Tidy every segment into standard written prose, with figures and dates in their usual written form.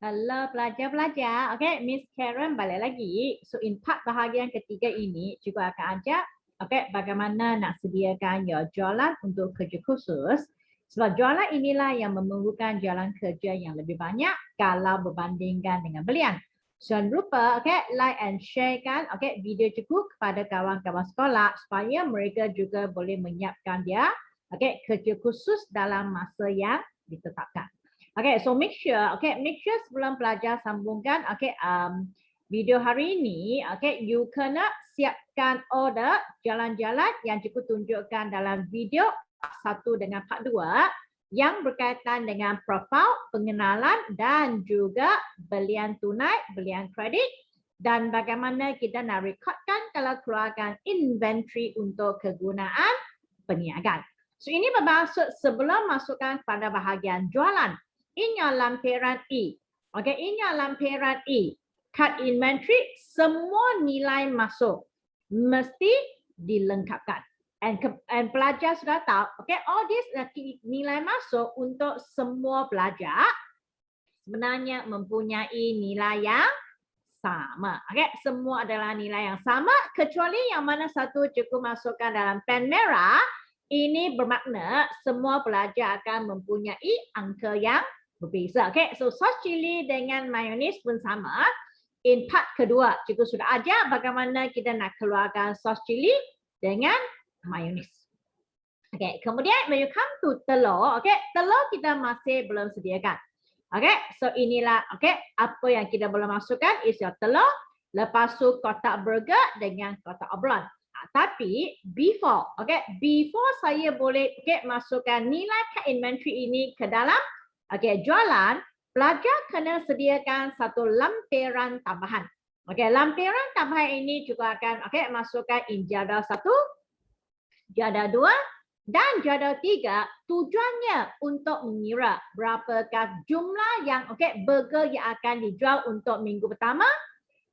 Halo pelajar-pelajar. Okey, Miss Karen balik lagi. So in part bahagian ketiga ini juga akan ajak bagaimana nak sediakan your jualan untuk kerja khusus. Sebab jualan inilah yang memerlukan jalan kerja yang lebih banyak kalau berbandingkan dengan belian. So, jangan lupa like and share kan video cikgu kepada kawan-kawan sekolah supaya mereka juga boleh menyiapkan dia kerja khusus dalam masa yang ditetapkan. Okay, so make sure sebelum pelajar sambungkan video hari ini, you kena siapkan order jalan-jalan yang cikgu tunjukkan dalam video part 1 dengan part 2 yang berkaitan dengan profil, pengenalan dan juga belian tunai, belian kredit dan bagaimana kita nak rekodkan kalau keluarkan inventory untuk kegunaan perniagaan. So ini bermaksud sebelum masukkan pada bahagian jualan. In your lampiran E. In your lampiran E, cut inventory, semua nilai masuk mesti dilengkapkan. And pelajar sudah tahu, all this nilai masuk untuk semua pelajar sebenarnya mempunyai nilai yang sama. Semua adalah nilai yang sama kecuali yang mana satu cikgu masukkan dalam pen merah. Ini bermakna semua pelajar akan mempunyai angka yang berbeza. So sos cili dengan mayonis pun sama. In part kedua, cikgu sudah ajar bagaimana kita nak keluarkan sos cili dengan mayonis. Kemudian when you come to telur, telur kita masih belum sediakan. So inilah apa yang kita boleh masukkan is your telur, lepas tu kotak burger dengan kotak oblong. Tapi before saya boleh masukkan nilai cut inventory ini ke dalam jualan, pelajar kena sediakan satu lampiran tambahan. Lampiran tambahan ini juga akan masukkan in jadual 1, jadual 2 dan jadual 3. Tujuannya untuk mengira berapakah jumlah yang burger yang akan dijual untuk minggu pertama,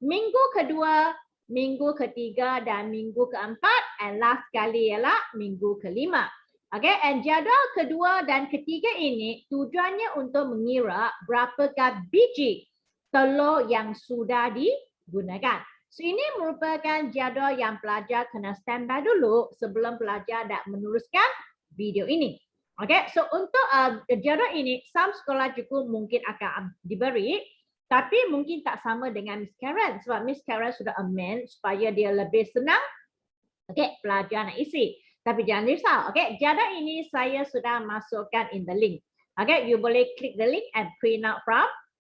minggu kedua, minggu ketiga dan minggu keempat, and last sekali ialah minggu kelima. And jadual kedua dan ketiga ini tujuannya untuk mengira berapakah biji telur yang sudah digunakan. So ini merupakan jadual yang pelajar kena standby dulu sebelum pelajar nak meneruskan video ini. So untuk jadual ini, some sekolah juga mungkin akan diberi, tapi mungkin tak sama dengan Miss Karen sebab Miss Karen sudah amend supaya dia lebih senang pelajar nak isi. Tapi jangan risau, jadual ini saya sudah masukkan in the link. You boleh klik the link and print out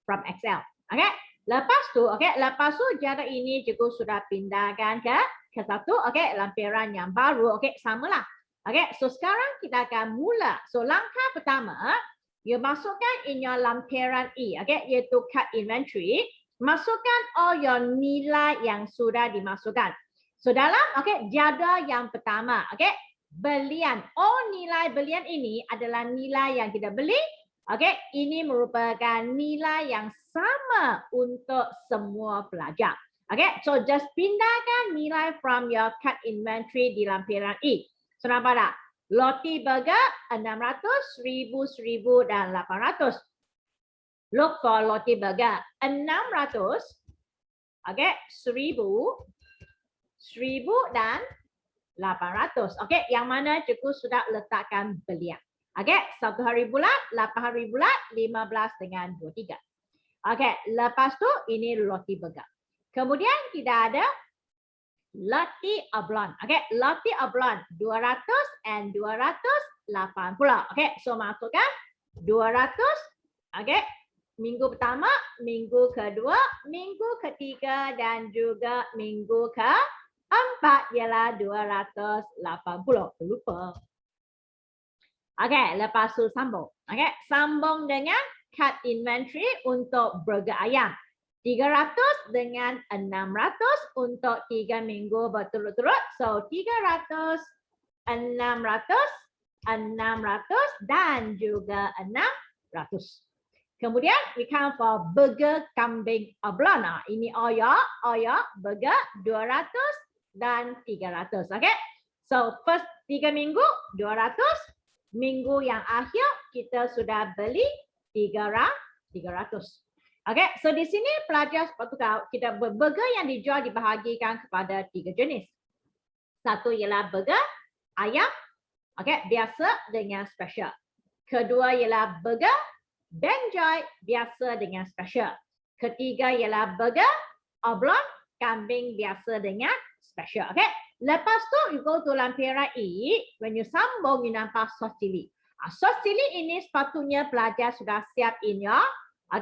from Excel. Lepas tu jadual ini juga sudah pindahkan ke satu lampiran yang baru. Samalah. So sekarang kita akan mula. So langkah pertama, you masukkan in your lampiran E, iaitu cut inventory. Masukkan all your nilai yang sudah dimasukkan. So dalam jadual yang pertama, belian. Nilai belian ini adalah nilai yang kita beli. Ini merupakan nilai yang sama untuk semua pelajar. So just pindahkan nilai from your cut inventory di lampiran E. So nampak tak? Roti burger 600, 1000, 1000 dan 800. Look for roti burger 600, 1000, 1000 dan 800. Yang mana cikgu sudah letakkan belian. Satu hari bulat, 8 hari bulat, 15 dengan 23. Lepas tu ini roti burger. Kemudian kita ada roti oblong. Roti oblong 200 and 280. So masukkan 200. Minggu pertama, minggu kedua, minggu ketiga dan juga minggu keempat ialah 280. Lupa. Lepas tu sambung. Sambung dengan cut inventory untuk burger ayam. 300 dengan 600 untuk 3 minggu berturut-turut. So 300, 600, 600 dan juga 600. Kemudian we come for burger kambing oblong. Ini oya burger 200 dan 300. So first 3 minggu 200. Minggu yang akhir kita sudah beli 300. Okay, so di sini pelajar sepatu kau, kita burger yang dijual dibahagikan kepada 3 jenis. Satu ialah burger ayam, okay, biasa dengan special. Kedua ialah burger benjoy biasa dengan special. Ketiga ialah burger oblong kambing biasa dengan special. Okay, lepas tu you go to lampiran E, when you sambung you nampak sos cili. Sos cili ini sepatutnya pelajar sudah siap in your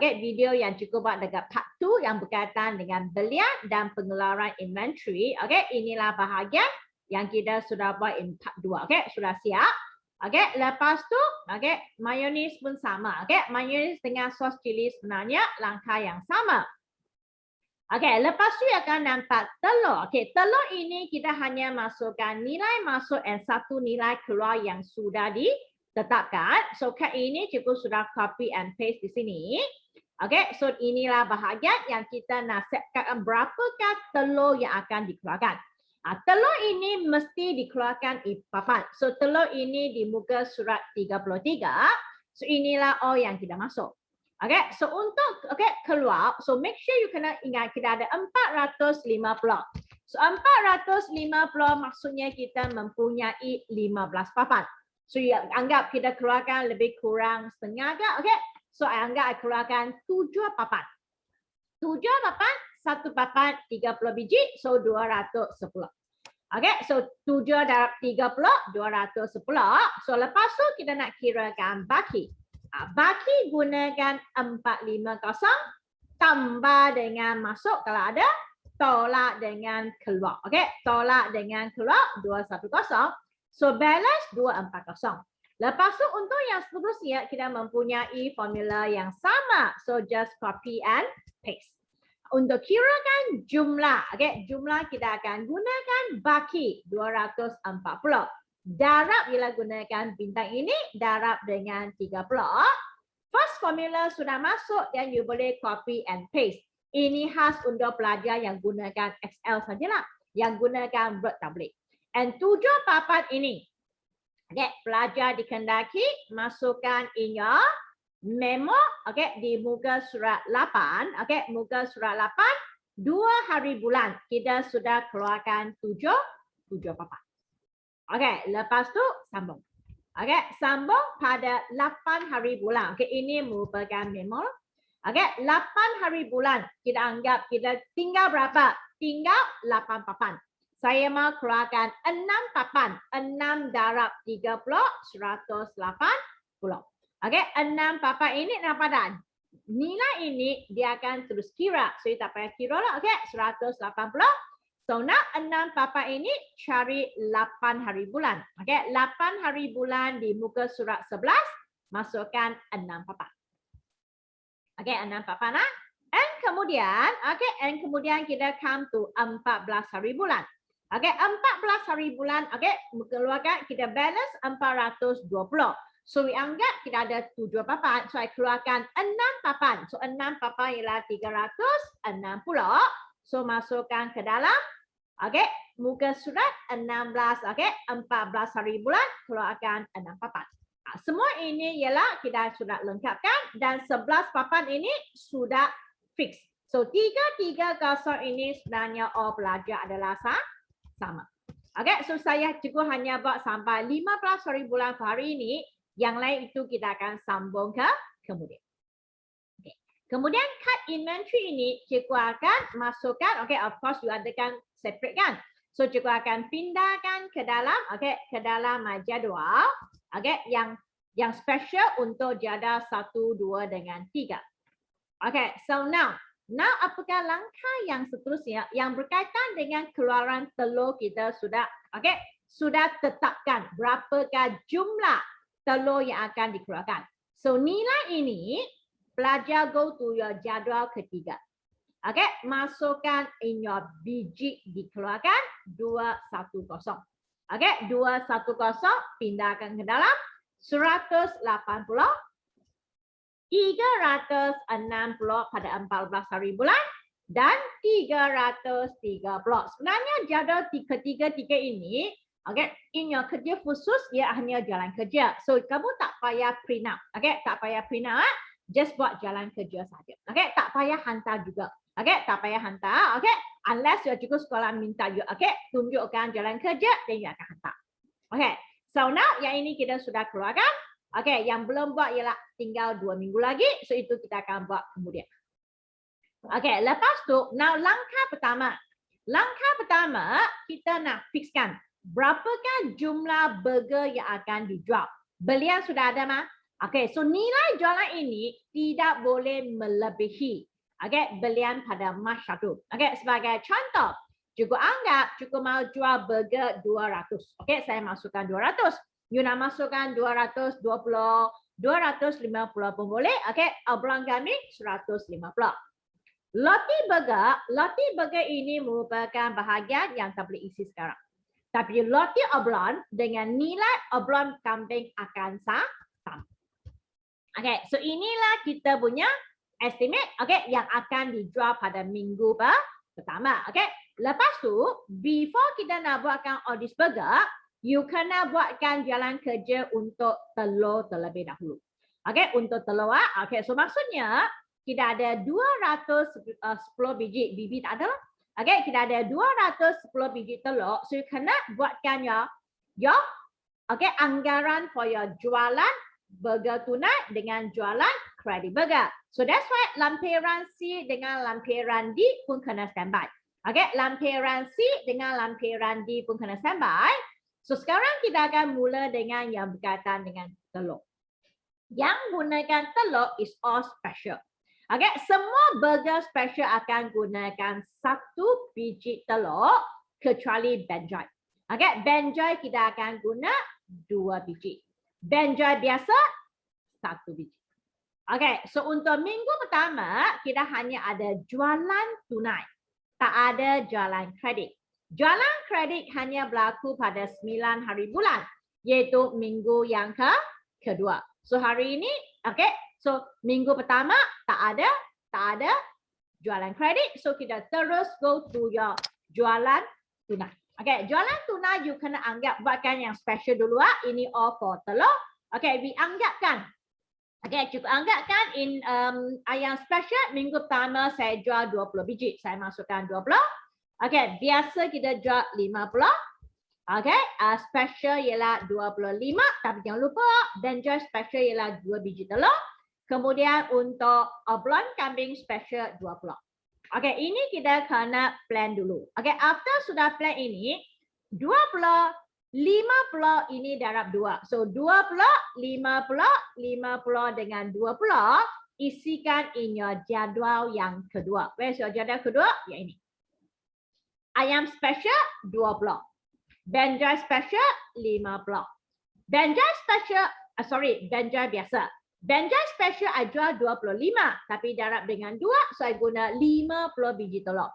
video yang cukup buat dekat part 2 yang berkaitan dengan belian dan pengeluaran inventory. Inilah bahagian yang kita sudah buat in part 2. Sudah siap. Lepas tu mayonis pun sama. Mayonis dengan sos cili sebenarnya langkah yang sama. Lepas tu akan nampak telur. Telur ini kita hanya masukkan nilai masuk dan satu nilai keluar yang sudah ditetapkan. So kat ini cikgu sudah copy and paste di sini. So inilah bahagian yang kita nak setkan berapakah telur yang akan dikeluarkan. Telur ini mesti dikeluarkan papan. So telur ini di muka surat 33. So inilah all yang kita masuk. So untuk keluar, so make sure you kena ingat kita ada 450. So 450 maksudnya kita mempunyai 15 papan. So anggap kita keluarkan lebih kurang setengah ke? So anggap keluarkan 7 papan. 7 papan, 1 papan 30 biji, so 210. So 7 darab 30, 210. So lepas tu kita nak kirakan baki. Baki gunakan 450 tambah dengan masuk kalau ada, tolak dengan keluar. Tolak dengan keluar 210. So balance 240. Lepas tu untuk yang seterusnya kita mempunyai formula yang sama. So just copy and paste. Untuk kirakan jumlah, jumlah kita akan gunakan baki 240. Darab bila gunakan bintang ini, darab dengan 30. First formula sudah masuk dan you boleh copy and paste. Ini khas untuk pelajar yang gunakan Excel sajalah. Yang gunakan Word tak boleh. And 7 papan ini, pelajar dikendaki masukkan in your memo, di muka surat 8, muka surat 8, 2 hari bulan kita sudah keluarkan 7 papan. Lepas tu sambung. Sambung pada 8 hari bulan. Ini merupakan memo. 8 hari bulan kita anggap kita tinggal berapa? Tinggal 8 papan. Saya mau keluarkan 6 papan. 6 darab 30, 180. 6 papan ini apa dah? Nilai ini dia akan terus kira. So, kita payah kira lah. 180. So, nak 6 papan ini cari 8 hari bulan. 8 hari bulan di muka surat 11, masukkan 6 papan. 6 papan lah. And kemudian kita come to 14 hari bulan. 14 hari bulan, keluarkan kita balance 420. So, we anggap kita ada 7 papan. So, I keluarkan 6 papan. So, 6 papan ialah 360. So, masukkan ke dalam. Muka surat 16. 14 hari bulan, keluarkan 6 papan. Semua ini ialah kita sudah lengkapkan dan 11 papan ini sudah fix. So, 330 ini sebenarnya all pelajar adalah sama. So saya cikgu hanya buat sampai 15 hari bulan hari ini. Yang lain itu kita akan sambung ke kemudian. Kemudian cut inventory ini cikgu akan masukkan. Of course you adakan separate kan. So cikgu akan pindahkan ke dalam. Ke dalam jadual. Yang special untuk jadual 1, 2 dengan 3. So now apakah langkah yang seterusnya yang berkaitan dengan keluaran telur kita sudah tetapkan berapakah jumlah telur yang akan dikeluarkan. So nilai ini pelajar go to your jadual ketiga. Masukkan in your biji dikeluarkan 210. 210 pindahkan ke dalam 180. 360 pada 14 hari bulan dan 330. Sebenarnya jadual ketiga-tiga ini, in your kerja khusus dia hanya jalan kerja. So kamu tak payah print out. Tak payah print out. Just buat jalan kerja saja. Okay, tak payah hantar juga. Okay, tak payah hantar. Okay, unless your cikgu sekolah minta you, okay, tunjukkan jalan kerja, then you akan hantar. Okay, so now yang ini kita sudah keluarkan. Okay, yang belum buat ialah tinggal 2 minggu lagi. So itu kita akan buat kemudian. Okay, lepas tu, now langkah pertama. Langkah pertama, kita nak fixkan berapakah jumlah burger yang akan dijual. Belian sudah ada mah? Okay, so nilai jualan ini tidak boleh melebihi belian pada mas 1. Okay, sebagai contoh, cikgu anggap cikgu mau jual burger 200. Okay, saya masukkan 200. You nak masukkan 220, 250 pun boleh. Okay, oblong kambing 150. Roti burger ini merupakan bahagian yang tak boleh isi sekarang. Tapi roti oblong dengan nilai oblong kambing akan sama. Okay, so inilah kita punya estimate, yang akan dijual pada minggu pertama. Okay, lepas tu, before kita nak buatkan all this burger, you kena buatkan jalan kerja untuk telur terlebih dahulu. Okay, untuk telur. Okay, so maksudnya kita ada 210 biji tak ada. Okay, kita ada 210 biji telur, so you kena buatkan your anggaran for your jualan burger tunai dengan jualan kredit burger. So that's why lampiran C dengan lampiran D pun kena standby. Okay, lampiran C dengan lampiran D pun kena standby. So sekarang kita akan mula dengan yang berkaitan dengan telur. Yang gunakan telur is all special. Okay, semua burger special akan gunakan 1 biji telur kecuali benjoy. Okay, benjoy kita akan guna 2 biji. Benjoy biasa 1 biji. Okay, so untuk minggu pertama kita hanya ada jualan tunai. Tak ada jualan kredit. Jualan kredit hanya berlaku pada 9 hari bulan, iaitu minggu yang kedua. So hari ini, okay, so minggu pertama tak ada jualan kredit. So kita terus go to your jualan tunai. Okay, jualan tunai you kena anggap buatkan yang special dulu. Ini all for telur. Okay, we anggapkan. Okay, cukup anggapkan in yang special minggu pertama saya jual 20 biji. Saya masukkan 20. Okay, biasa kita jual 50. Okay, special ialah 25. Tapi jangan lupa, benjoy special ialah 2 biji telur. Kemudian untuk oblong kambing special 20. Okay, ini kita kena plan dulu. Okay, after sudah plan ini, 20, 50 ini darab 2. So 20, 50, 50 dengan 20 isikan in your jadual yang kedua. Where's your jadual kedua? Yang ini. Ayam special 20. Benjoy special 50. Benjoy special, benjoy biasa. Benjoy special I jual 25, tapi darab dengan 2, so I guna 50 biji telur.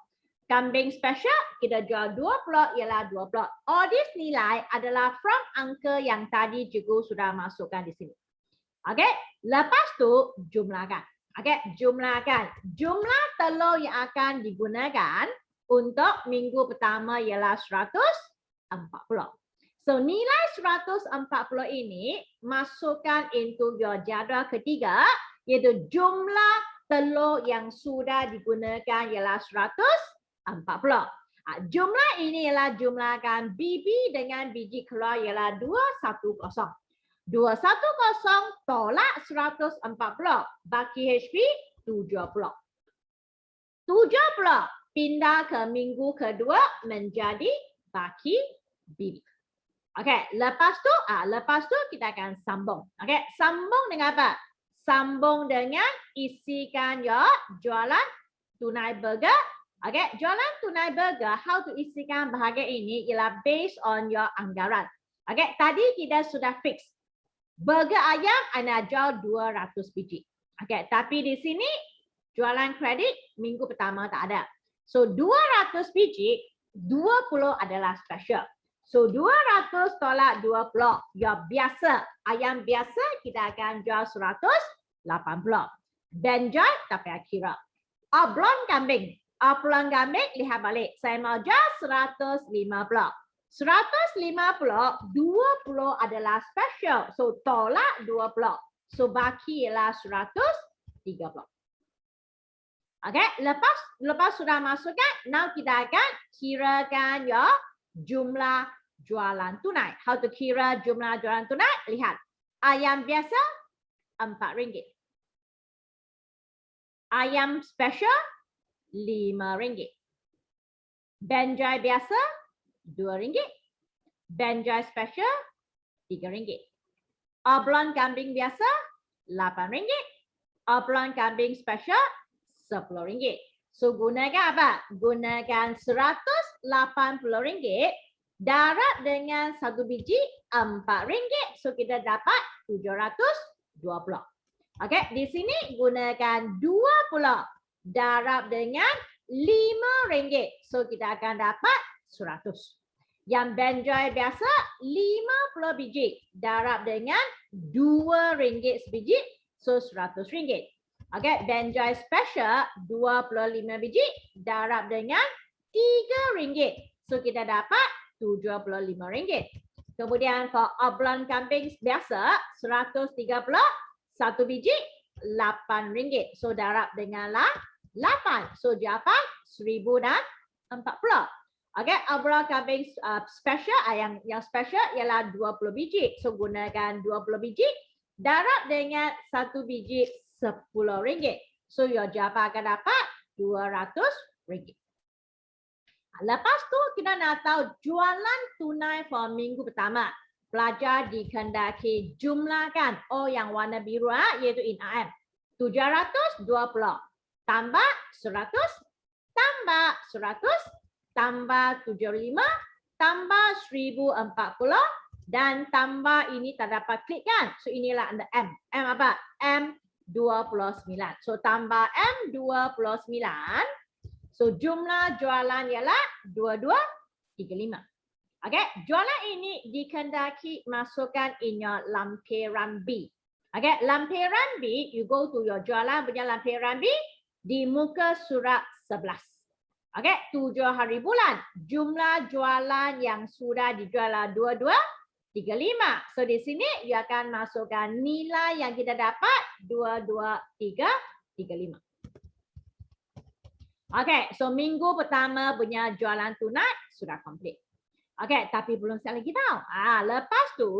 Kambing special kita jual 20 ialah 20. All this nilai adalah from angka yang tadi cikgu sudah masukkan di sini. Okay, lepas tu jumlahkan. Okay, jumlahkan. Jumlah telur yang akan digunakan untuk minggu pertama ialah 140. So nilai 140 ini masukkan into your jadual ketiga, iaitu jumlah telur yang sudah digunakan ialah 140. Jumlah ini ialah jumlahkan bibi dengan biji keluar ialah 210. 210 tolak 140, baki HP 70. 70 pindah ke minggu kedua menjadi baki bibi. Okay, lepas tu kita akan sambung. Okay, sambung dengan apa? Sambung dengan isikan your jualan tunai burger. Okay, jualan tunai burger, how to isikan bahagian ini ialah based on your anggaran. Okay, tadi kita sudah fix. Burger ayam anda jual 200 biji. Okay, tapi di sini jualan kredit minggu pertama tak ada. So 200 biji, 20 adalah special. So 200 tolak 20, ya biasa. Ayam biasa kita akan jual 180. Benjoy tak payah kira. Oblong kambing. Oblong kambing lihat balik. Saya mau jual 150. 150, 20 adalah special. So tolak 20. So baki ialah 140. 30. Okey, lepas sudah masukkan, now kita akan kirakan ya jumlah jualan tunai. How to kira jumlah jualan tunai? Lihat. Ayam biasa RM4. Ayam special RM5. Benjai biasa RM2. Benjai special RM3. Oblong kambing biasa RM8. Oblong kambing special RM10. So gunakan apa? Gunakan RM180 darab dengan 1 biji RM4. So kita dapat RM720. Okey, di sini gunakan 20 darab dengan RM5. So kita akan dapat 100. Yang benjai biasa 50 biji darab dengan RM2 sebiji. So RM100. Okey, benjai special 25 biji darab dengan RM3. So kita dapat RM75. Kemudian for oblong kambing biasa 130 1 biji RM8. So darab dengan 8. So dapat RM1040. Okey, oblong kambing special yang special ialah 20 biji. So gunakan 20 biji darab dengan 1 biji RM10. So your jawab akan dapat RM200. Lepas tu kita nak tahu jualan tunai for minggu pertama. Pelajar dikendaki jumlahkan. Oh, yang warna biru iaitu in AM. 720 tambah 100 tambah 100 tambah 75 tambah 1040 dan tambah ini tak dapat klik kan. So inilah under M. M apa? M29. So tambah M29. So jumlah jualan ialah 2235. Okey, jualan ini dikendaki masukkan in your lampiran B. Okey, lampiran B, you go to your jualan punya lampiran B di muka surat 11. Okey, 7 hari bulan. Jumlah jualan yang sudah dijual 2235. So di sini you akan masukkan nilai yang kita dapat 22335. Okey, so minggu pertama punya jualan tunai sudah komplit. Okey, tapi belum siap lagi tahu. Lepas tu,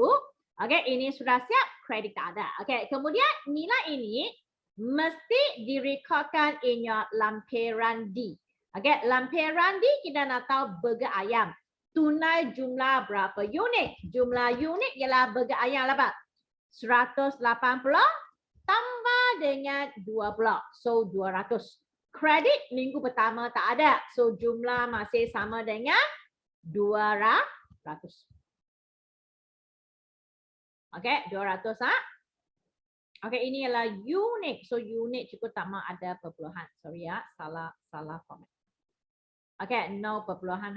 okey, ini sudah siap, kredit tak ada. Okey, kemudian nilai ini mesti direkodkan in your lampiran D. Okey, lampiran D kita nak tahu burger ayam. Tunai jumlah berapa unit? Jumlah unit ialah burger ayam apa? 180 tambah dengan 20. So 200. Kredit minggu pertama tak ada. So jumlah masih sama dengan 200. Okey, 200 Okey, ini ialah unit. So unit cukup tak mau ada perpuluhan. Sorry ya, salah format. Okey, no perpuluhan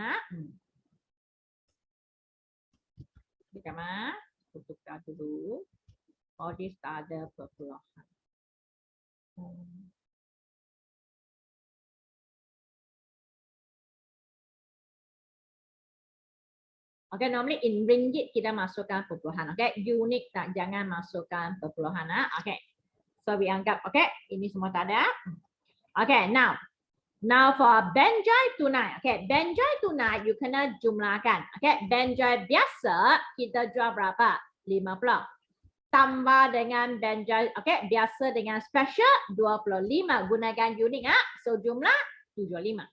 Bagaimana? Tukar dulu. Oh, this tak ada perpuluhan. Okay, normally in ringgit kita masukkan perpuluhan. Okay, unit tak jangan masukkan perpuluhan. Okay, so we anggap okay, ini semua tak ada. Okay, now for benjai tunai. Okay, benjai tunai you kena jumlahkan. Okay, benjai biasa kita jual berapa? 50. Tambah dengan benjai, okay, biasa dengan special 25. Gunakan unit so jumlah 75.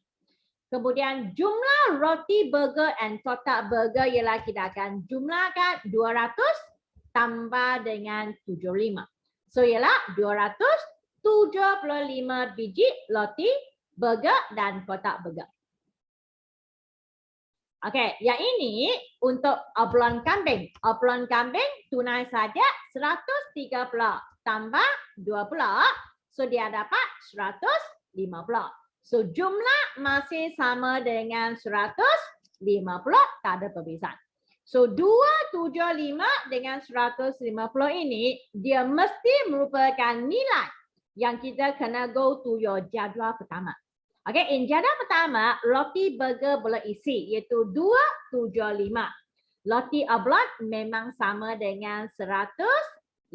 Kemudian jumlah roti burger and kotak burger ialah kita akan jumlahkan 200 tambah dengan 75. So ialah 275 biji roti burger dan kotak burger. Okey, yang ini untuk oblong kambing. Oblong kambing tunai saja 130 tambah 20. So dia dapat 150. So jumlah masih sama dengan 150, tak ada perbezaan. So 275 dengan 150 ini dia mesti merupakan nilai yang kita kena go to your jadual pertama. Okay, in jadual pertama roti burger boleh isi iaitu 275. Roti oblong memang sama dengan 150.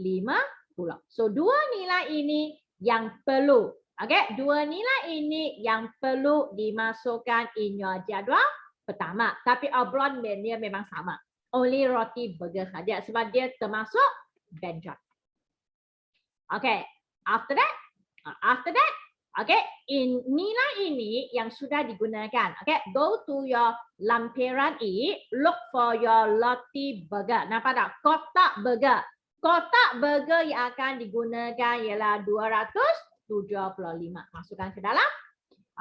So dua nilai ini yang perlu. Okey, dua nilai ini yang perlu dimasukkan in your jadual pertama. Tapi oblong dia memang sama. Only roti burger saja sebab dia termasuk benjot. Okay, after that, okay, nilai ini yang sudah digunakan. Okay, go to your lampiran E, look for your roti burger. Nampak tak? Kotak burger. Kotak burger yang akan digunakan ialah 275. Masukkan ke dalam.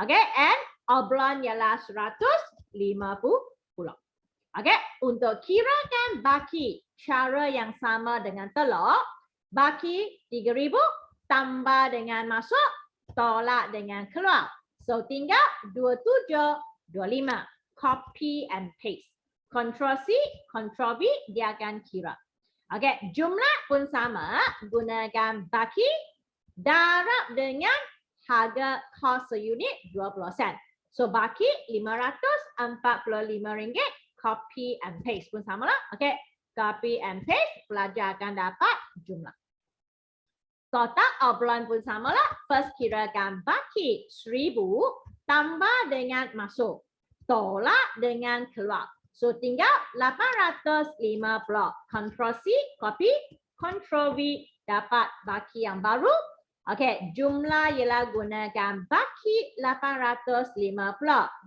Okay, and oblong ialah 150. Okay, untuk kirakan baki, cara yang sama dengan telur. Baki 3,000 tambah dengan masuk, tolak dengan keluar. So tinggal 2725. Copy and paste. Ctrl C, Ctrl V, dia akan kira. Okey, jumlah pun sama, gunakan baki, darab dengan harga kos seunit 20 sen. So baki RM545, copy and paste pun samalah. Okey, copy and paste, pelajar akan dapat jumlah. Kotak oblong pun samalah. First kirakan baki 1,000 tambah dengan masuk, tolak dengan keluar. So tinggal 850. Ctrl C, copy, Ctrl V, dapat baki yang baru. Okey, jumlah ialah gunakan baki 850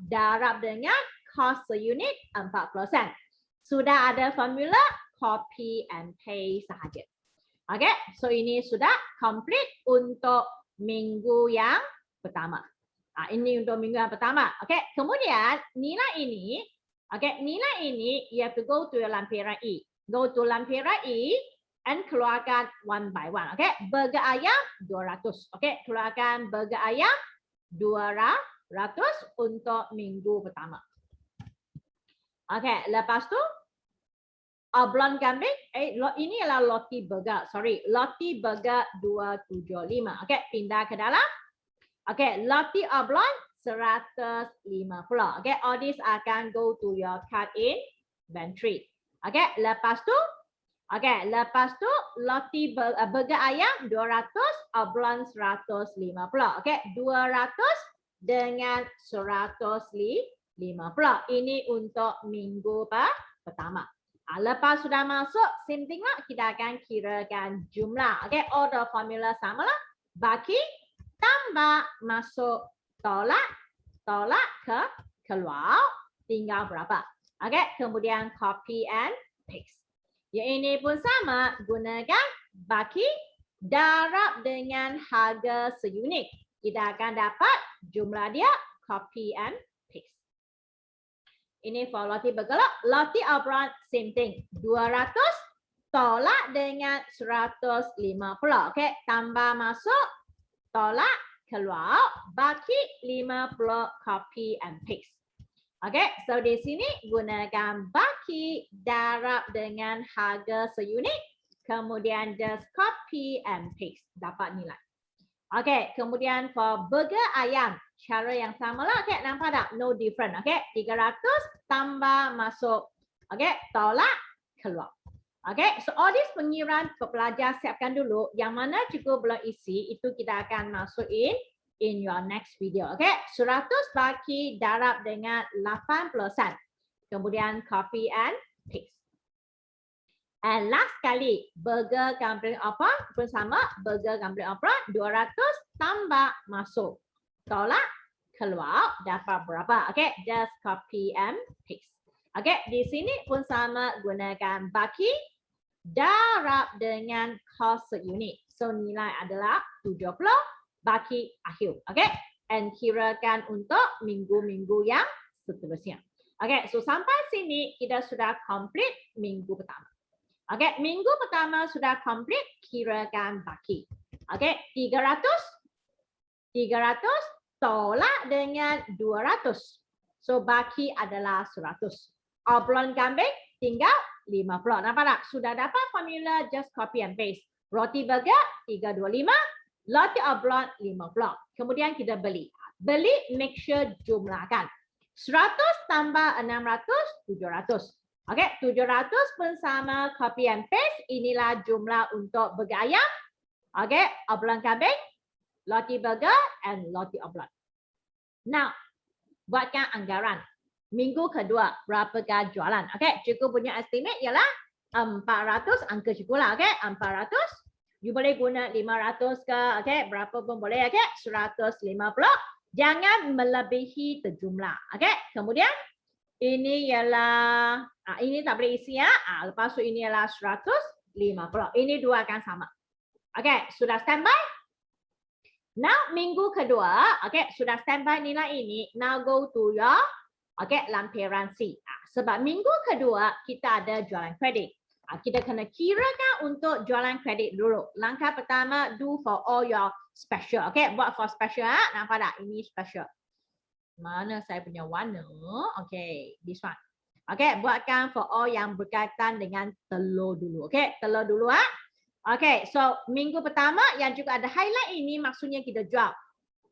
darab dengan kos seunit 40 sen. Sudah ada formula, copy and paste sahaja. Okey, so ini sudah complete untuk minggu yang pertama. Ini untuk minggu yang pertama. Okey, kemudian nilai ini, you have to go to your lampiran E. Go to lampiran E and keluarkan one by one. Okey, burger ayam 200. Okey, keluarkan burger ayam 200 untuk minggu pertama. Okey, lepas tu oblong kambing, ini adalah roti burger. Sorry, roti burger 275. Okey, pindah ke dalam. Okey, roti oblong 150. Okey, all this akan go to your card inventory. Okey, lepas tu roti burger ayam 200, oblong 150. Okey, 200 dengan 150. Ini untuk minggu pertama. Lepas sudah masuk, same thing lah, kita akan kirakan jumlah. Okay, order formula sama lah. Baki, tambah, masuk, tolak, keluar, tinggal berapa. Okay, kemudian copy and paste. Yang ini pun sama, gunakan baki, darab dengan harga seunit. Kita akan dapat jumlah dia, copy and paste. Ini for roti burger. Roti oblong same thing. 200 tolak dengan 150. Okey, tambah masuk, tolak, keluar, baki 50, copy and paste. Okey, so di sini gunakan baki darab dengan harga seunit, kemudian just copy and paste, dapat nilai. Okey, kemudian for burger ayam, cara yang samalah. Okey, nampak tak? No different. Okey, 300 tambah masuk. Okey, tolak, keluar. Okey, so all this pengiraan pelajar siapkan dulu. Yang mana cikgu belum isi, itu kita akan masuk in your next video. Okey, 100 baki darab dengan 80 sen. Kemudian copy and paste. And last kali, burger gampling oblong bersama burger gampling oblong 200 tambah masuk, tolak, keluar, dapat berapa? Okay, just copy and paste. Okay, di sini pun sama, gunakan baki, darab dengan kos seunit. So nilai adalah 70, baki akhir. Okay, and kirakan untuk minggu-minggu yang seterusnya. Okay, so sampai sini kita sudah complete minggu pertama. Okey, minggu pertama sudah complete, kirakan baki. Okey, 300 tolak dengan 200. So baki adalah 100. Oblong kambing tinggal 50. Nampak tak? Sudah dapat formula, just copy and paste. Roti burger 325, roti oblong 50. Kemudian kita beli. Beli, make sure jumlahkan. 100 tambah 600, 700. Okey, 700 pun sama, copy and paste. Inilah jumlah untuk burger ayam. Okey, oblong kambing roti burger and roti oblong. Now, buatkan anggaran. Minggu kedua, berapakah jualan? Okey, cikgu punya estimate ialah 400, angka cikgu lah. Okey, 400. You boleh guna 500 ke, okey, berapa pun boleh, okey, 150. Jangan melebihi terjumlah. Okey, kemudian ini ialah, ini tak boleh isi ya. Lepas tu ini ialah 150. Ini dua akan sama. Okey, sudah standby? Now, minggu kedua, okay, sudah standby nilai ini. Now go to your, okay, lampiran C. Sebab minggu kedua kita ada jualan kredit. Kita kena kirakan untuk jualan kredit dulu. Langkah pertama, do for all your special. Okay, buat for special. Nampak tak? Ini special. Mana saya punya warna? Okay, this one. Okay, buatkan for all yang berkaitan dengan telur dulu. Okay, telur dulu. Okay, so minggu pertama yang juga ada highlight ini maksudnya kita jual.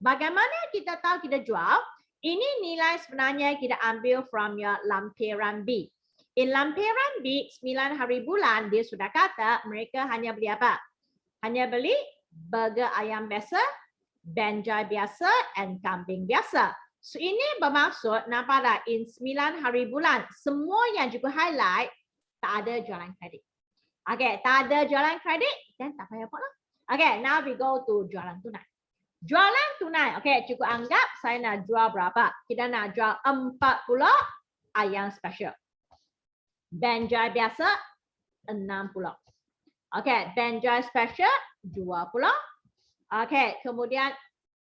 Bagaimana kita tahu kita jual? Ini nilai sebenarnya kita ambil from your lampiran B. In lampiran B, 9 hari bulan, dia sudah kata mereka hanya beli apa? Hanya beli burger ayam biasa, benjai biasa, and kambing biasa. So ini bermaksud, nampak tak? In 9 hari bulan, semua yang juga highlight, tak ada jualan kredit. Okay, tak ada jualan kredit, dan tak payah buat lah. Okay, now we go to jualan tunai. Jualan tunai, okay, cukup anggap saya nak jual berapa? Kita nak jual 40 ayam special. Benjai biasa 60. Okay, benjai special 20. Okay, kemudian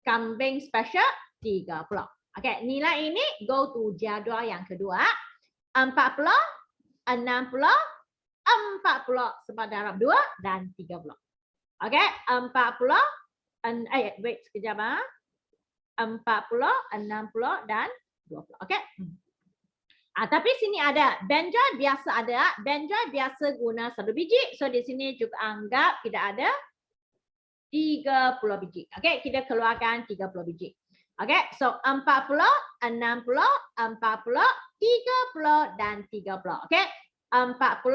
kambing special 30. Okay, nilai ini go to jadual yang kedua. 40, 60, 40 sebab darab 2 dan 30. Okay, 40, wait sekejap. 40, 60 dan 20. Okay. Tapi sini ada benjai biasa ada. Benjai biasa guna 1 biji. So di sini juga anggap kita ada 30 biji. Okay, kita keluarkan 30 biji. Okay, so 40, 60, 40, 30 dan 30. Okay, 40, 60.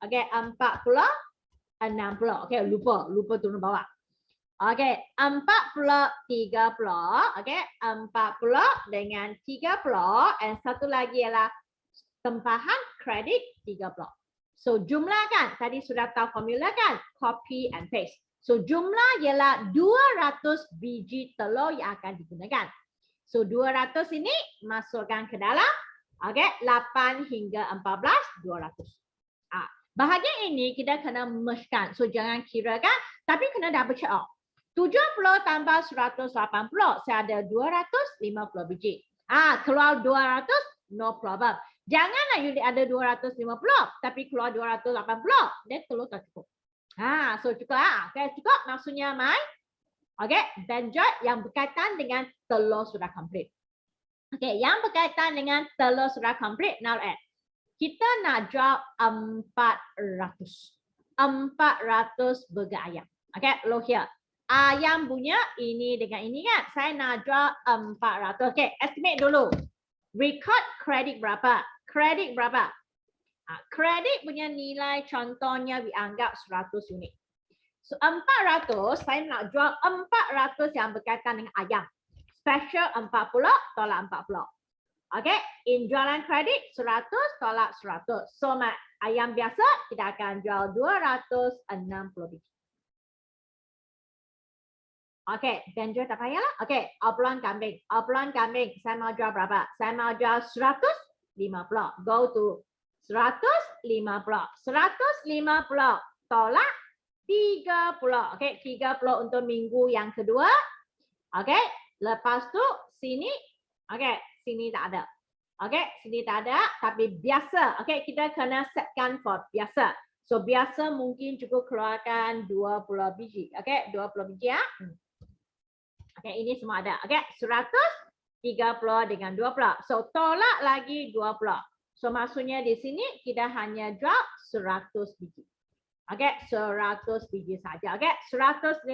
Okay, 40, 60. Okay, lupa turun bawah. Okay, 40, 30. Okay, 40 dengan 30. And satu lagi ialah tempahan kredit 30. So jumlah kan, tadi sudah tahu formula kan? Copy and paste. So jumlah ialah 200 biji telur yang akan digunakan. So 200 ini masukkan ke dalam. Okay, 8 hingga 14, 200. Bahagian ini kita kena mergekan. So jangan kirakan, tapi kena double check off. 70 tambah 180, saya ada 250 biji. Keluar 200, no problem. Janganlah you ada 250, tapi keluar 280, dia telur tak cukup. So cukup. Okay, cukup maksudnya mai. Okay, benjai yang berkaitan dengan telur sudah komplit. Okay, yang berkaitan dengan telur sudah komplit, now add. Kita nak jual 400 burger ayam. Okay, look here. Ayam punya ini dengan ini kan. Saya nak jual 400. Okay, estimate dulu. Record kredit berapa? Kredit berapa? Kredit punya nilai contohnya dianggap 100 unit. So 400, saya nak jual 400 yang berkaitan dengan ayam. Special 40, tolak 40. Okay, in jualan kredit 100, tolak 100. So ayam biasa kita akan jual 260 biji. Okay, benjai tak payahlah. Okay, oblong kambing. Oblong kambing, saya mau jual berapa? Saya mau jual 150. Go to 150. 150 tolak 30. Okay, 30 untuk minggu yang kedua. Okay, lepas tu sini. Okay, sini tak ada. Okay, sini tak ada. Tapi biasa. Okay, kita kena setkan for biasa. So biasa mungkin cukup keluarkan 20 biji. Okay, 20 biji ya. Okay, ini semua ada. Okay, 130 dengan 20. So tolak lagi 20. So maksudnya di sini kita hanya jual 100 biji. Okay, 100 biji saja. Okay, 150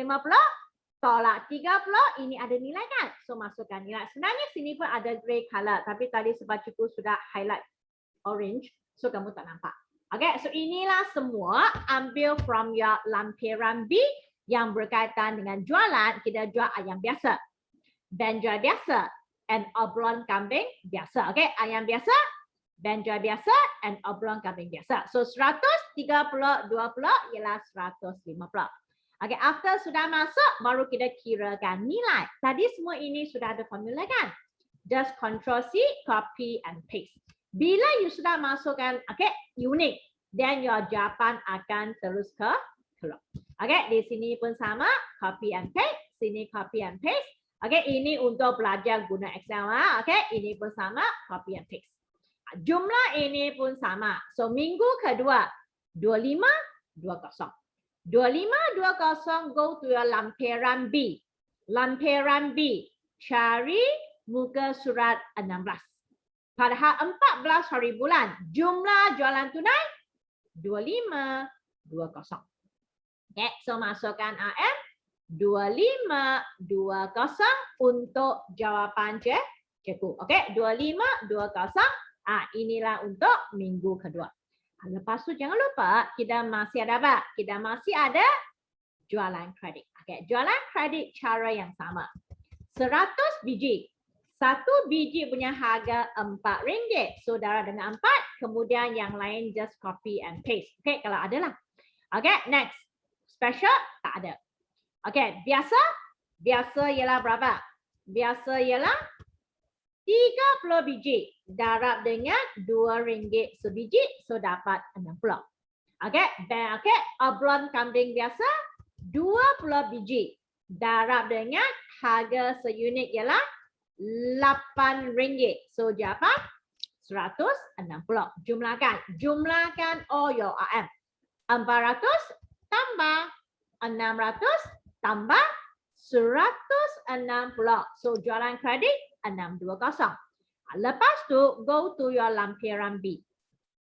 tolak 30. Ini ada nilai kan? So masukkan nilai. Sebenarnya sini pun ada grey color. Tapi tadi sebab cikgu sudah highlight orange. So kamu tak nampak. Okay, so inilah semua ambil from your lampiran B. yang berkaitan dengan jualan, kita jual ayam biasa, benjoy biasa, and oblong kambing biasa. Okay, ayam biasa, benjoy biasa, and oblong kambing biasa. So 100, 30, 20 ialah 150. Okay, after sudah masuk, baru kita kirakan nilai. Tadi semua ini sudah ada formula kan? Just Ctrl C, copy and paste. Bila you sudah masukkan, okay, unit, then your jawapan akan terus ke keluar. Okay, di sini pun sama, copy and paste, sini copy and paste. Okay, ini untuk belajar guna Excel. Okay, ini pun sama, copy and paste. Jumlah ini pun sama. So minggu kedua, 25, 20. 25, 20 go to your lampiran B. Lampiran B, cari muka surat 16. Pada 14 hari bulan, jumlah jualan tunai 25, 20. Okay, so masukkan AM 25, 20 untuk jawapan cikgu. Okay, 25, 20. Inilah untuk minggu kedua. Lepas tu jangan lupa kita masih ada apa? Kita masih ada jualan kredit. Okay, jualan kredit cara yang sama. 100 biji. Satu biji punya harga RM4. Saudara dengan 4, kemudian yang lain just copy and paste. Okay, kalau ada lah. Okay, next. Special tak ada. Okay, biasa. Biasa ialah berapa? Biasa ialah 30 biji. Darab dengan RM2 sebiji, so dapat 60. Okay, okay. Oblong kambing biasa 20 biji. Darab dengan harga seunit ialah RM8. So jawapan 160. Jumlahkan. Jumlahkan all your AM. 400 tambah 600 tambah 160. So jualan kredit 620. Lepas tu go to your lampiran B.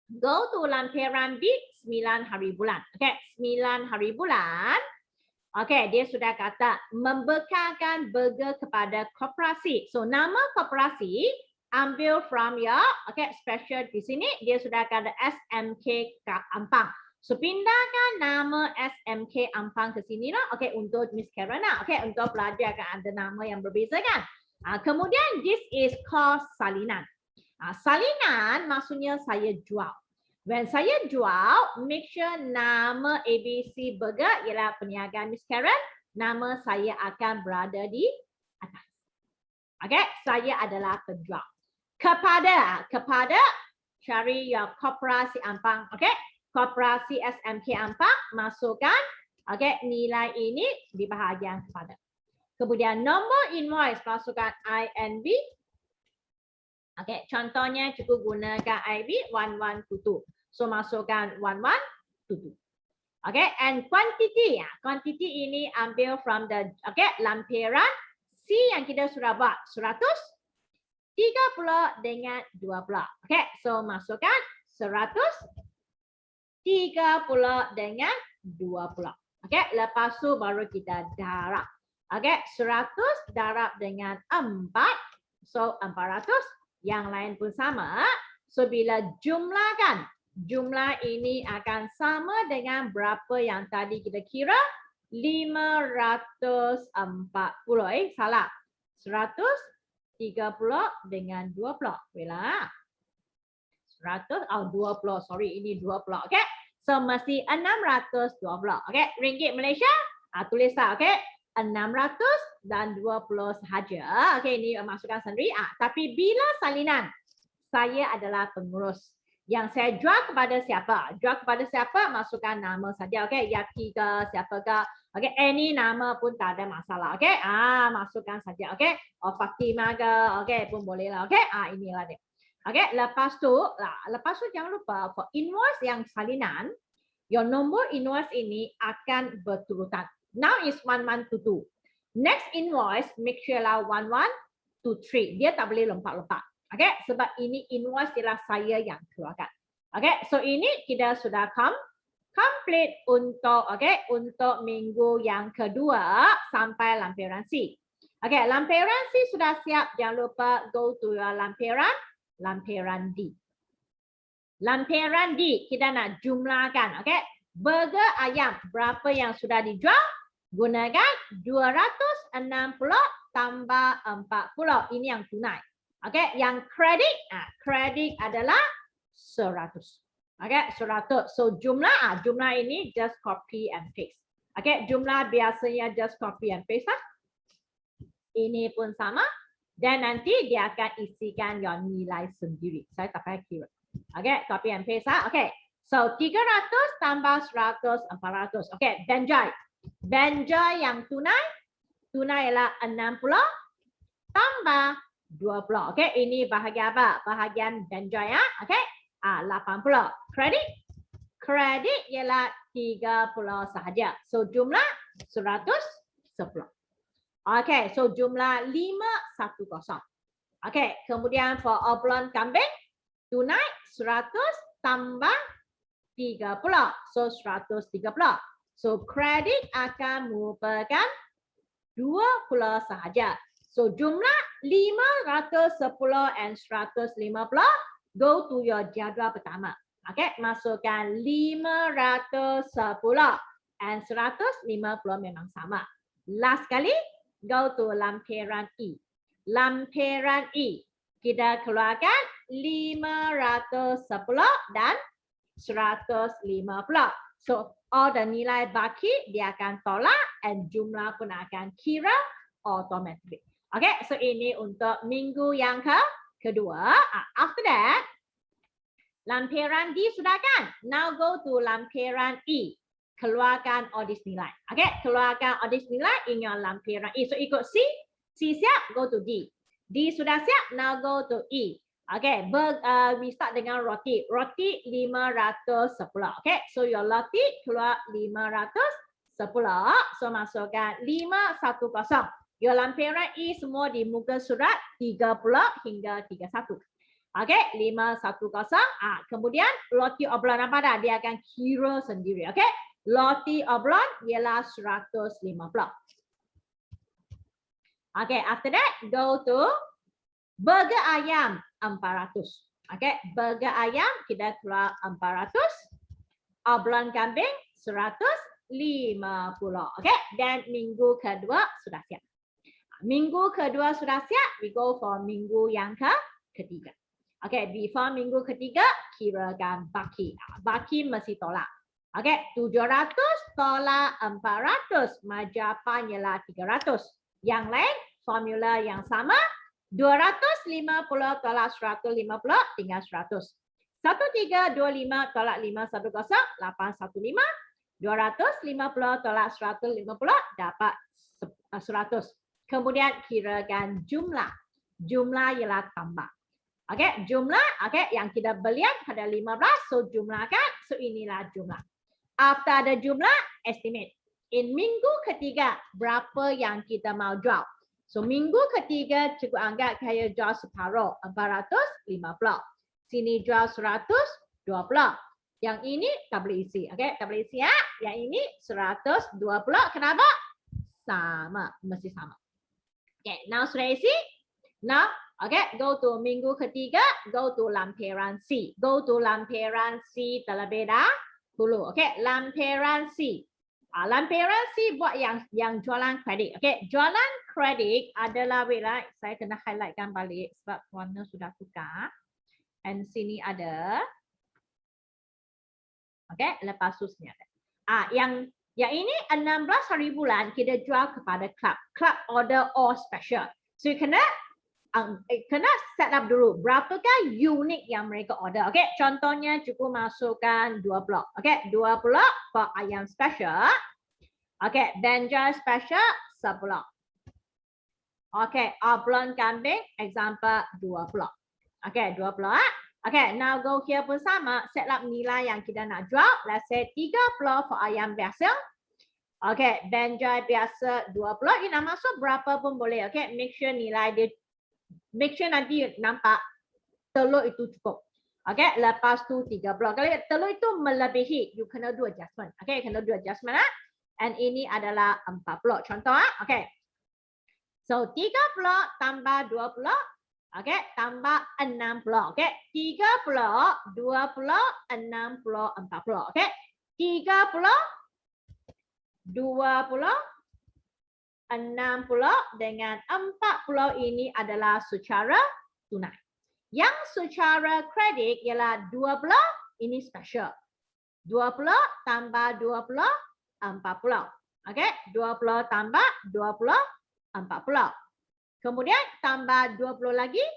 Go to lampiran B 9 hari bulan. Okay, 9 hari bulan. Okay, dia sudah kata membekalkan burger kepada koperasi. So nama koperasi ambil from your special di sini dia sudah kata SMK Ampang. So pindahkan nama SMK Ampang ke sini lah. Okay, untuk Miss Karen lah. Okay, untuk pelajar kan ada nama yang berbeza kan. Kemudian this is called salinan. Salinan maksudnya saya jual. When saya jual, make sure nama ABC Burger ialah perniagaan Miss Karen. Nama saya akan berada di atas. Okay, saya adalah penjual. Kepada cari your koperasi Ampang. Okay, koperasi SMK Ampang masukkan. Okay, nilai ini di bahagian kepada. Kemudian nombor invoice masukkan INV. Okay, contohnya cukup gunakan IB 1122. So masukkan 1122. Okay, and quantity. Quantity ini ambil from the lampiran C yang kita sudah buat 100, 30 dengan 20. Okay, so masukkan 100, 30 dengan 20. Okay, lepas tu baru kita darab. Okay, 100 darab dengan 4. So 400. Yang lain pun sama. So bila jumlahkan, jumlah ini akan sama dengan berapa yang tadi kita kira? 540. Salah. 130 dengan 20. Bila 100, 20. Sorry, ini 20. Okay. So mesti 620. Okay. Ringgit Malaysia. Tulislah. Okay. 600 dan 20 sahaja. Okey, ini masukkan sendiri. Tapi bila salinan, saya adalah pengurus. Yang saya jual kepada siapa? Jual kepada siapa? Masukkan nama saja. Okey, Yaki ke siapa ke? Okey, any nama pun tak ada masalah. Okey, masukkan saja. Okey, Fatimah ke? Okey, pun boleh lah. Okey, inilah dia. Okey, lepas tu jangan lupa for invoice yang salinan, your nombor invoice ini akan berturutan. Now is 1122. Next invoice, make sure lah 1123. Dia tak boleh lompat-lompat. Okay, sebab ini invoice ialah saya yang keluarkan. Okay, so ini kita sudah complete untuk untuk minggu yang kedua sampai lampiran C. Okay, lampiran C sudah siap. Jangan lupa go to your lampiran D. Lampiran D kita nak jumlahkan. Okay, burger ayam berapa yang sudah dijual? Gunakan 260 tambah 40. Ini yang tunai. Okey, yang kredit, kredit adalah 100. Okey, 100. So jumlah jumlah ini just copy and paste. Okey, jumlah biasanya just copy and paste lah. Ini pun sama. Dan nanti dia akan isikan yang nilai sendiri. Saya tak pakai keyword. Okey, copy and paste lah. Okey. So 300 tambah 100 400. Okey, Benjai. Benjai yang tunai ialah 60 tambah 20. Okey, ini bahagian apa? Bahagian Benjai ya. Okey. 80. Kredit ialah 30 sahaja. So jumlah 110. Okey, so jumlah 510. Okey, kemudian for obron kambing tunai 100 tambah 30. So 130. So kredit akan merupakan 20 sahaja. So jumlah 510 and 150 go to your jadual pertama. Okey, masukkan 510 and 150 memang sama. Last kali go to lampiran E. Lampiran E kita keluarkan 510 dan 150. So all the nilai baki dia akan tolak and jumlah pun akan kira automatic. Okay, so ini untuk minggu yang kedua. After that, lampiran D sudah kan? Now go to lampiran E. Keluarkan audit nilai. Okay, keluarkan audit nilai ingat lampiran E. So ikut C. C siap, go to D. D sudah siap, now go to E. Okay, we start dengan roti. Roti 510. Okay, so your roti keluar 510. So masukkan 510. Your lampiran E semua di muka surat 30 hingga 31. Okay, 510. Kemudian roti oblong apa dah? Dia akan kira sendiri. Okay, roti oblong ialah 150. Okay, after that go to burger ayam 400. Okay, burger ayam kita keluar 400. Oblong kambing 150. Okay, dan minggu kedua sudah siap. Minggu kedua sudah siap, we go for minggu yang ketiga. Okay, before minggu ketiga, kirakan baki. Baki mesti tolak. Okay, 700 tolak 400. Majapan ialah 300. Yang lain, formula yang sama. 250 tolak 150, tinggal 100. 1325 tolak 510, 815. 250 tolak 150, dapat 100. Kemudian kirakan jumlah. Jumlah ialah tambah. Okey, jumlah okey yang kita belian ada 15, so jumlahkan. So inilah jumlah. After ada jumlah, estimate. In minggu ketiga berapa yang kita mau jual? So minggu ketiga cikgu anggap saya jual separuh, 450. Sini jual 120. Yang ini tak boleh isi. Okey, tak boleh isi ya. Yang ini 120. Kenapa? Sama, mesti sama. Okay, now sudah isi. Now, okay, go to minggu ketiga, go to lampiran C. Go to lampiran C terlebih dahulu. Okay, lampiran C. Lampiran C buat yang jualan kredit. Okay, jualan kredit adalah, wait, saya kena highlightkan balik sebab warna sudah tukar. And sini ada. Okay, lepas tu sini ada. Yang ini 16 hari bulan kita jual kepada club. Club order all special. So you kena set up dulu. Berapakah unit yang mereka order. Okay, contohnya cukup masukkan 2 blok. Okay, 2 blok for ayam special. Okay, Benjai special 10 blok. Okay, oblong kambing example 2 blok. Okay, 2 blok. Okay, now go here pun sama. Set up nilai yang kita nak jual. Let's say 30 for ayam biasa. Okay, Benjai biasa 20. Ini nak masuk berapa pun boleh. Okay, make sure nilai dia. Make sure nanti nampak telur itu cukup. Okay, lepas tu 30. Kalau telur itu melebihi, you kena do adjustment. Okay, kena do adjustment. And ini adalah 40. Contoh. Okay. So 30 tambah 20. Okay, tambah 60. Okay, 30, 20, 60, 40. Okay, 30, 20, 60 dengan 40 ini adalah secara tunai. Yang secara kredit ialah 20, ini special. 20 tambah 20, 40. Okey, 20 tambah 20, 40. Kemudian tambah 20 lagi,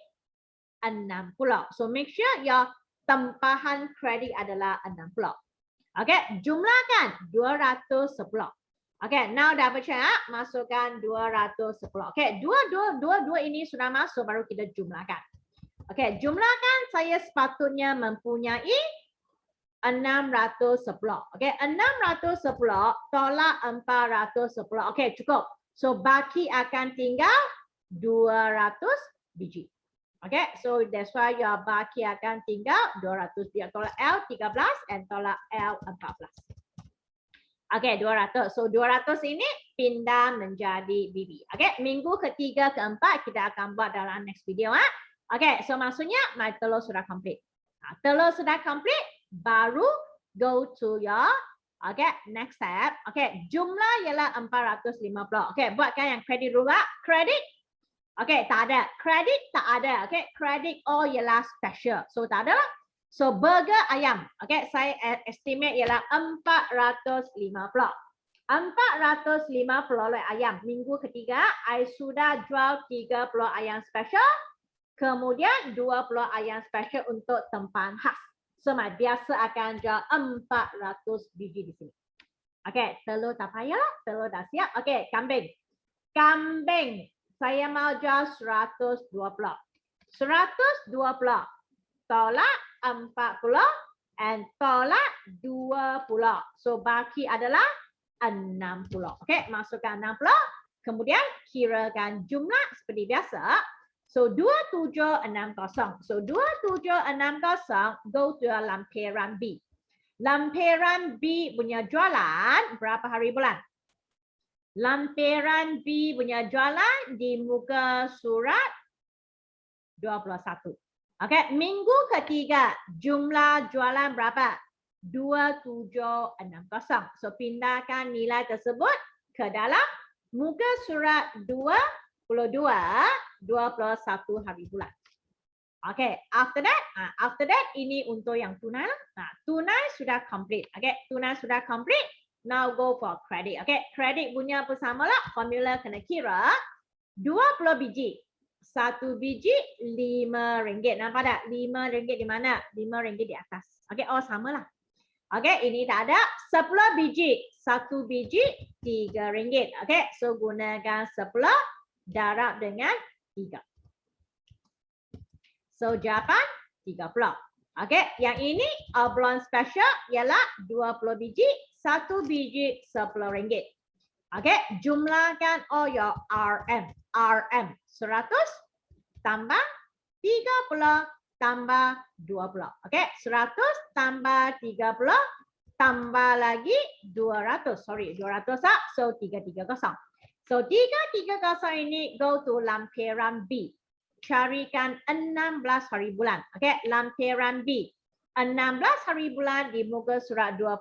60. So make sure your tempahan kredit adalah 60. Okey, jumlahkan 210. Okey, now dah percaya, masukkan 210. Okey, dua ini sudah masuk, baru kita jumlahkan. Okey, jumlahkan, saya sepatutnya mempunyai 610. Okey, 610 tolak 410. Okey, cukup. So baki akan tinggal 200 biji. Okay, so that's why your baki akan tinggal 200 biji. Tolak L 13 and tolak L 14. Okay, 200. So 200 ini pindah menjadi BB. Okay, minggu ketiga keempat kita akan buat dalam next video. Okay, so maksudnya my telur sudah complete. Telur sudah complete, baru go to your next step. Okay, jumlah ialah 450. Okay, buatkan yang kredit dulu. Kredit. Okay, tak ada. Kredit tak ada. Okay, kredit all ialah special. So tak ada lah. So burger ayam. Okay, saya estimate ialah 450. 450 ayam. Minggu ketiga, I sudah jual 30 ayam special. Kemudian 20 ayam special untuk tempahan khas. So biasa akan jual 400 biji di sini. Okay, telur tak payah. Telur dah siap. Okay, kambing. Kambing. Saya mau jual 120. 120 tolak 40 and tolak 20. So baki adalah 60. Okey, masukkan 60. Kemudian kirakan jumlah seperti biasa. So 2760. So 2760 go to lampiran B. Lampiran B punya jualan berapa hari bulan? Lampiran B punya jualan di muka surat 21. Okey, minggu ketiga jumlah jualan berapa? 2760. So pindahkan nilai tersebut ke dalam muka surat 22, 21 hari bulan. Okey, after that ini untuk yang tunai. Tunai sudah complete. Okey, tunai sudah complete. Now go for credit. Okay, credit punya apa samalah. Formula kena kira 20 biji. 1 biji RM5. Nampak tak? RM5 di mana? RM5 di atas. Okay, oh samalah. Okay, ini tak ada. 10 biji. 1 biji RM3. Okay, so gunakan 10 darab dengan 3. So jawapan 30. Okay, yang ini oblong special ialah 20 biji. 1 biji RM10. Okay, jumlahkan all your RM. RM 100 tambah 30 tambah 20. Okay, 100 tambah 30 tambah lagi 200. Sorry, 200 tak? So 330. So 330 ini go to lampiran B. Carikan 16 hari bulan. Okay, lampiran B. 16 hari bulan di muka surat 20.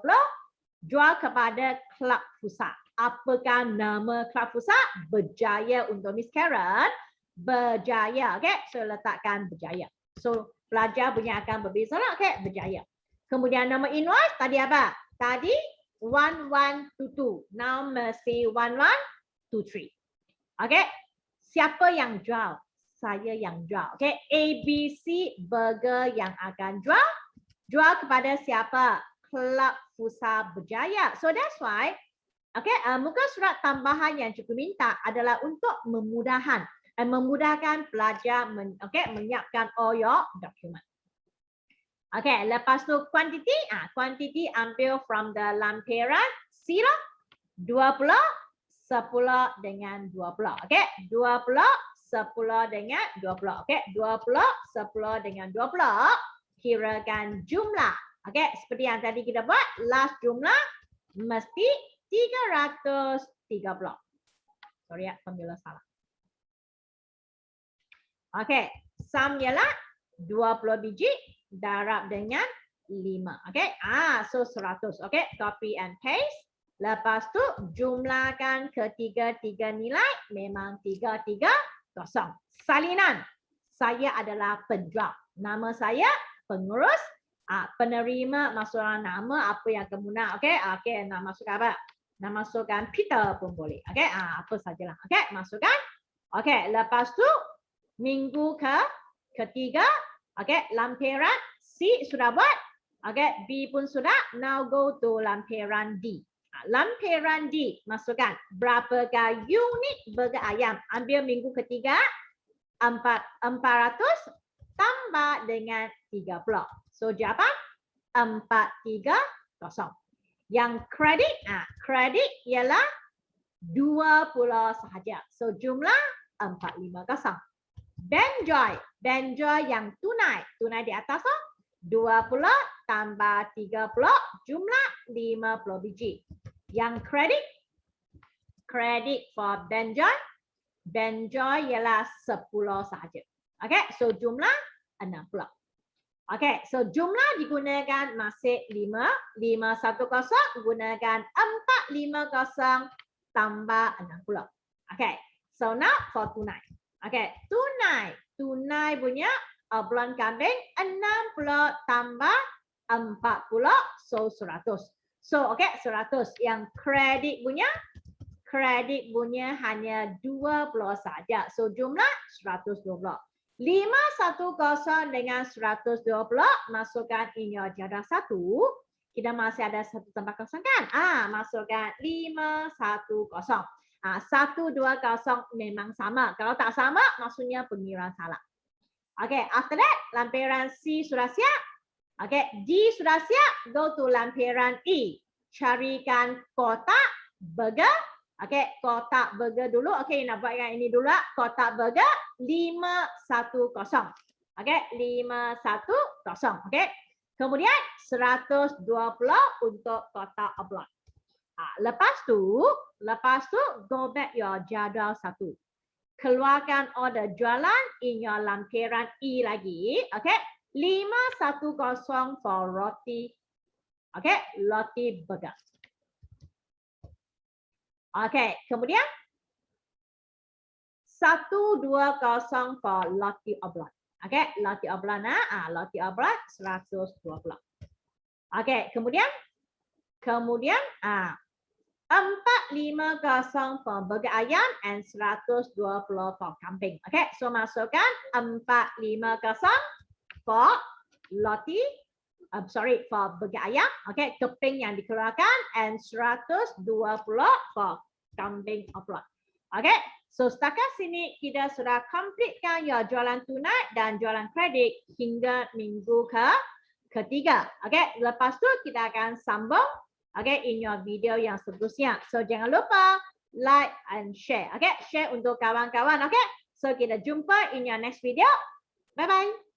Jual kepada Kelab Pusat. Apakah nama Kelab Pusat? Berjaya untuk Miss Karen. Berjaya. Okay, so letakkan Berjaya. So pelajar punya akan berbeza lah. Okay, Berjaya. Kemudian nama invoice tadi apa? Tadi 1122. Now mesti 1123. Okay, siapa yang jual? Saya yang jual. Okay, ABC Burger yang akan jual. Jual kepada siapa? Kelab Pusat Berjaya. So that's why, okay, muka surat tambahan yang cikgu minta adalah untuk memudahkan pelajar menyiapkan all your document. Okay, lepas tu quantity, quantity ambil from the lampiran C lah. 20, 10 dengan 20. Okay, 20, 10 dengan 20. Okay, 20, 10 dengan 20. Kirakan jumlah. Okay, seperti yang tadi kita buat, last jumlah mesti 330. Sorry ya, formula salah. Okay, sum ialah 20 biji darab dengan 5. Okay, so 100. Okay, copy and paste. Lepas tu jumlahkan ketiga-tiga nilai memang 330. Salinan. Saya adalah penjual. Nama saya pengurus. Penerima masukkan nama apa yang kamu nak. Okey, okey, nak masuk apa? Nak masukkan Peter pun boleh. Okey, apa sajalah. Okey, masukkan. Okey, lepas tu minggu ketiga. Okey, lampiran C sudah buat. Okey, B pun sudah. Now go to lampiran D. Lampiran D, masukkan berapakah unit burger ayam. Ambil minggu ketiga 400 tambah dengan 30. So jawapan 430. Yang kredit, kredit ialah 20 sahaja. So jumlah 450. Benjoy, benjoy yang tunai, tunai di atas 20 tambah 30 jumlah 50 biji. Yang kredit, kredit for benjoy, benjoy ialah 10 sahaja. Okay, so jumlah 60. Okay, so jumlah digunakan masih 5, 510 gunakan 450 tambah 60. Okay, so now for tunai. Okay, tunai, tunai punya bulan kambing 60 tambah 40, so 100. So okay, 100. Yang kredit punya hanya 20 saja. So jumlah 120. 510 dengan 120 masukkan in your jadah 1. Kita masih ada satu tempat kosong kan? Masukkan 510. 120 memang sama. Kalau tak sama maksudnya pengiraan salah. Okay, after that lampiran C sudah siap. Okay, D sudah siap. Go to lampiran E. Carikan kotak burger. Okay, kotak burger dulu. Okay, nak buat yang ini dulu. Kotak burger 510. Okay, 510. Okay, kemudian 120 untuk kotak oblong. Lepas tu go back your jadual 1. Keluarkan order jualan in your lampiran E lagi. Okay, 510 for roti. Okay, roti burger. Okay, kemudian 120 for roti oblong. Okay, roti oblong roti oblong 120. Okay, kemudian 450 for burger ayam and 120 for kambing. Okay, so masukkan 450 for roti, for burger ayam. Okay, keping yang dikeluarkan and 120 for kambing oblong. Okay, so setakat sini kita sudah completekan your jualan tunai dan jualan kredit hingga minggu ketiga. Okay, lepas tu kita akan sambung in your video yang seterusnya. So jangan lupa like and share. Okay, share untuk kawan-kawan. Okay, so kita jumpa in your next video. Bye bye.